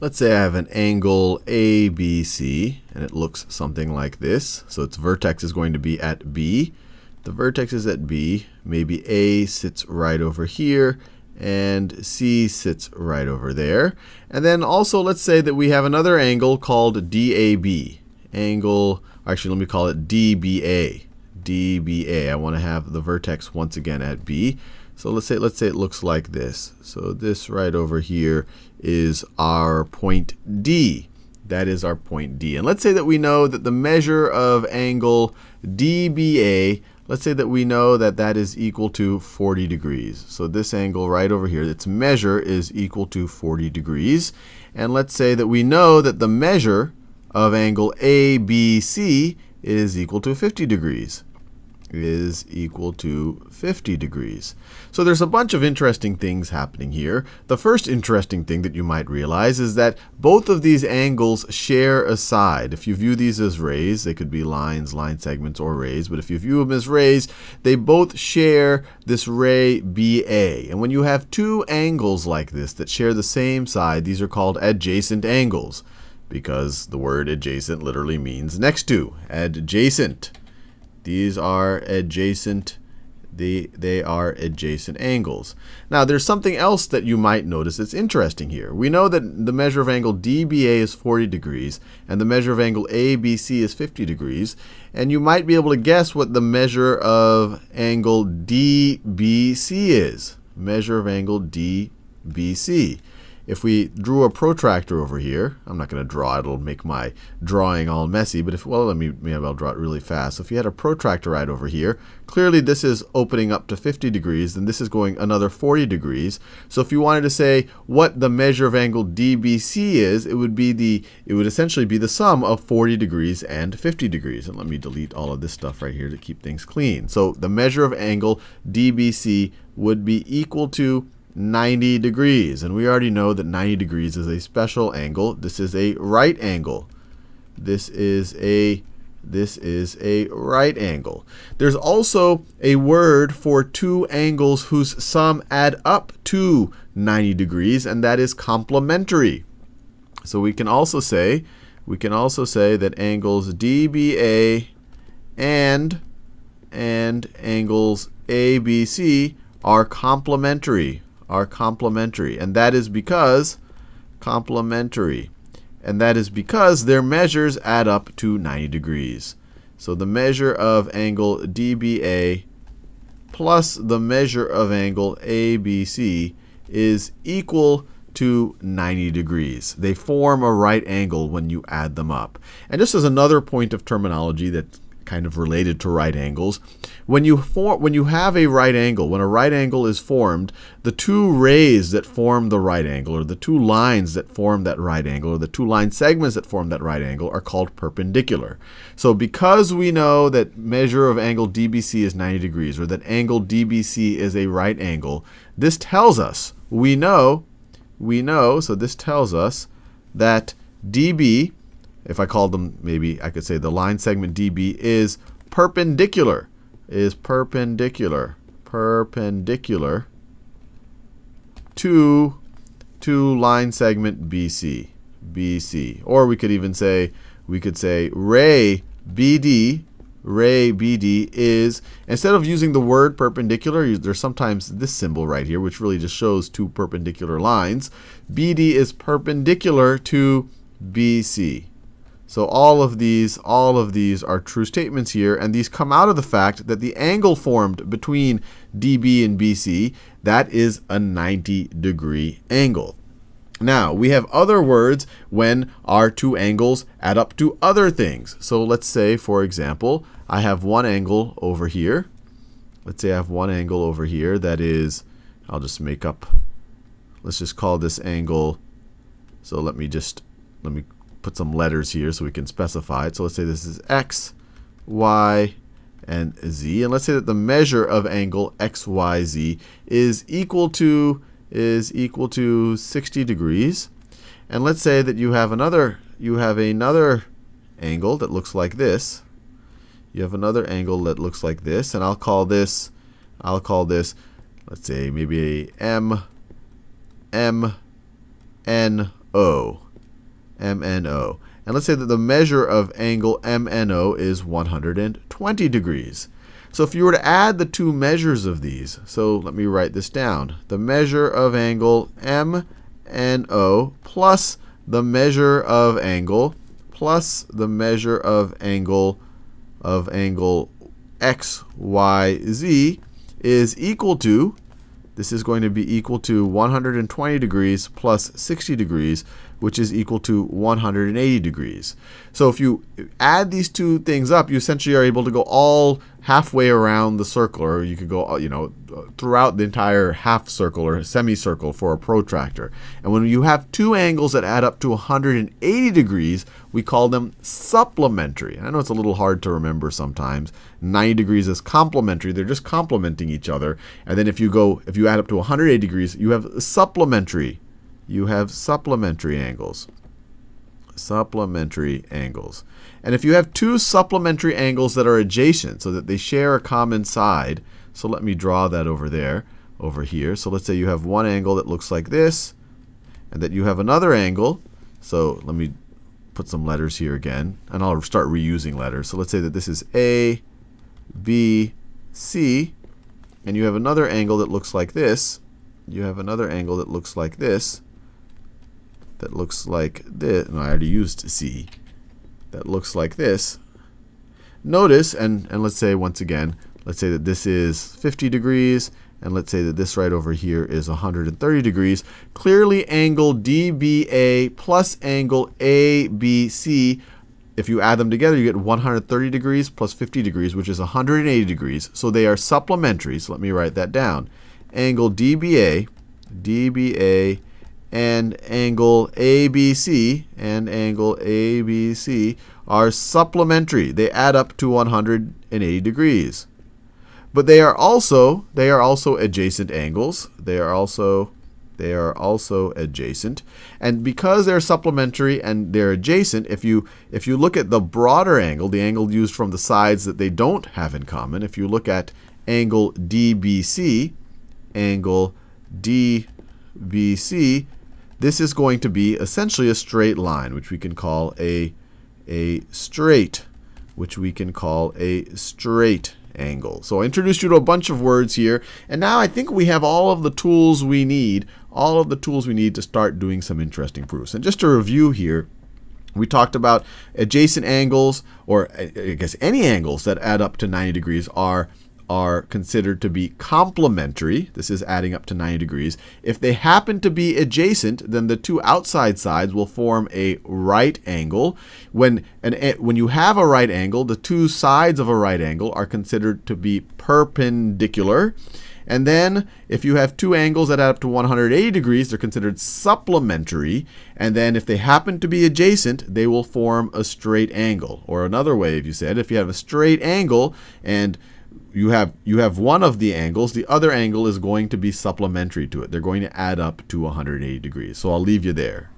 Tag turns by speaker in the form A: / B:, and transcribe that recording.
A: Let's say I have an angle ABC, and it looks something like this. So its vertex is going to be at B. The vertex is at B. Maybe A sits right over here, and C sits right over there. And then also, let's say that we have another angle called DAB. Actually, let me call it DBA. DBA. I want to have the vertex once again at B. So let's say it looks like this. So this right over here is our point D. That is our point D. And let's say that we know that the measure of angle DBA, let's say that we know that that is equal to 40 degrees. So this angle right over here, its measure is equal to 40 degrees. And let's say that we know that the measure of angle ABC is equal to 50 degrees. Is equal to 50 degrees. So there's a bunch of interesting things happening here. The first interesting thing that you might realize is that both of these angles share a side. If you view these as rays, they could be lines, line segments, or rays. But if you view them as rays, they both share this ray BA. And when you have two angles like this that share the same side, these are called adjacent angles, because the word adjacent literally means next to, adjacent. These are adjacent. They are adjacent angles. Now, there's something else that you might notice that's interesting here. We know that the measure of angle DBA is 40 degrees, and the measure of angle ABC is 50 degrees. And you might be able to guess what the measure of angle DBC is. Measure of angle DBC. If we drew a protractor over here, I'm not going to draw it. It'll make my drawing all messy. But maybe I'll draw it really fast. So if you had a protractor right over here, clearly this is opening up to 50 degrees, and this is going another 40 degrees. So if you wanted to say what the measure of angle DBC is, it would essentially be the sum of 40 degrees and 50 degrees. And let me delete all of this stuff right here to keep things clean. So the measure of angle DBC would be equal to 90 degrees. And we already know that 90 degrees is a special angle. This is a right angle. This is a right angle. There's also a word for two angles whose sum add up to 90 degrees, and that is complementary. So we can also say that angles DBA and angles ABC are complementary. And that is because their measures add up to 90 degrees. So the measure of angle DBA plus the measure of angle ABC is equal to 90 degrees. They form a right angle when you add them up. And just as another point of terminology that's kind of related to right angles, when you have a right angle, when a right angle is formed, the two rays that form the right angle, or the two lines that form that right angle, or the two line segments that form that right angle, are called perpendicular. So because we know that measure of angle DBC is 90 degrees, or that angle DBC is a right angle, this tells us, so this tells us that DB, if I called them, maybe I could say the line segment DB is perpendicular to line segment BC. Or we could even say, ray BD is, instead of using the word perpendicular, there's sometimes this symbol right here, which really just shows two perpendicular lines. BD is perpendicular to BC. So all of these are true statements here, and these come out of the fact that the angle formed between DB and BC, that is a 90-degree angle. Now, we have other words when our two angles add up to other things. So let's say, for example, I have one angle over here. Let's say I have one angle over here that is, let's just call this angle, so let me put some letters here so we can specify it. So let's say this is X, Y, and Z. And let's say that the measure of angle XYZ is equal to 60 degrees. And let's say that you have another angle that looks like this. You have another angle that looks like this, and I'll call this, let's say maybe a MNO. MNO. And let's say that the measure of angle MNO is 120 degrees. So if you were to add the two measures of these, so let me write this down. The measure of angle MNO plus the measure of angle XYZ is equal to, this is going to be equal to 120 degrees plus 60 degrees, which is equal to 180 degrees. So if you add these two things up, you essentially are able to go all halfway around the circle, or you could go, throughout the entire half circle or semicircle for a protractor. And when you have two angles that add up to 180 degrees, we call them supplementary. And I know it's a little hard to remember sometimes. 90 degrees is complementary. They're just complementing each other. And then if you add up to 180 degrees, you have supplementary. You have supplementary angles. Supplementary angles. And if you have two supplementary angles that are adjacent, so that they share a common side, so let me draw that over here. So let's say you have one angle that looks like this, and that you have another angle. So let me put some letters here again, and I'll start reusing letters. So let's say that this is A, B, C, and you have another angle that looks like this. You have another angle that looks like this. No, I already used C. That looks like this. Notice, and let's say once again, let's say that this is 50 degrees, and let's say that this right over here is 130 degrees. Clearly, angle DBA plus angle ABC, if you add them together, you get 130 degrees plus 50 degrees, which is 180 degrees. So they are supplementary. So let me write that down. Angle DBA, and angle ABC are supplementary. They add up to 180 degrees. But they are also adjacent angles. They are also adjacent. And because they're supplementary and they're adjacent, if you look at the broader angle, the angle used from the sides that they don't have in common, if you look at angle DBC, this is going to be essentially a straight line, which we can call a straight angle. So I introduced you to a bunch of words here, and now I think we have all of the tools we need, to start doing some interesting proofs. And just to review here, we talked about adjacent angles, or I guess any angles that add up to 90 degrees are considered to be complementary. This is adding up to 90 degrees. If they happen to be adjacent, then the two outside sides will form a right angle. When you have a right angle, the two sides of a right angle are considered to be perpendicular. And then if you have two angles that add up to 180 degrees, they're considered supplementary. And then if they happen to be adjacent, they will form a straight angle. Or another way, if you have a straight angle and you have one of the angles, the other angle is going to be supplementary to it. They're going to add up to 180 degrees. So I'll leave you there.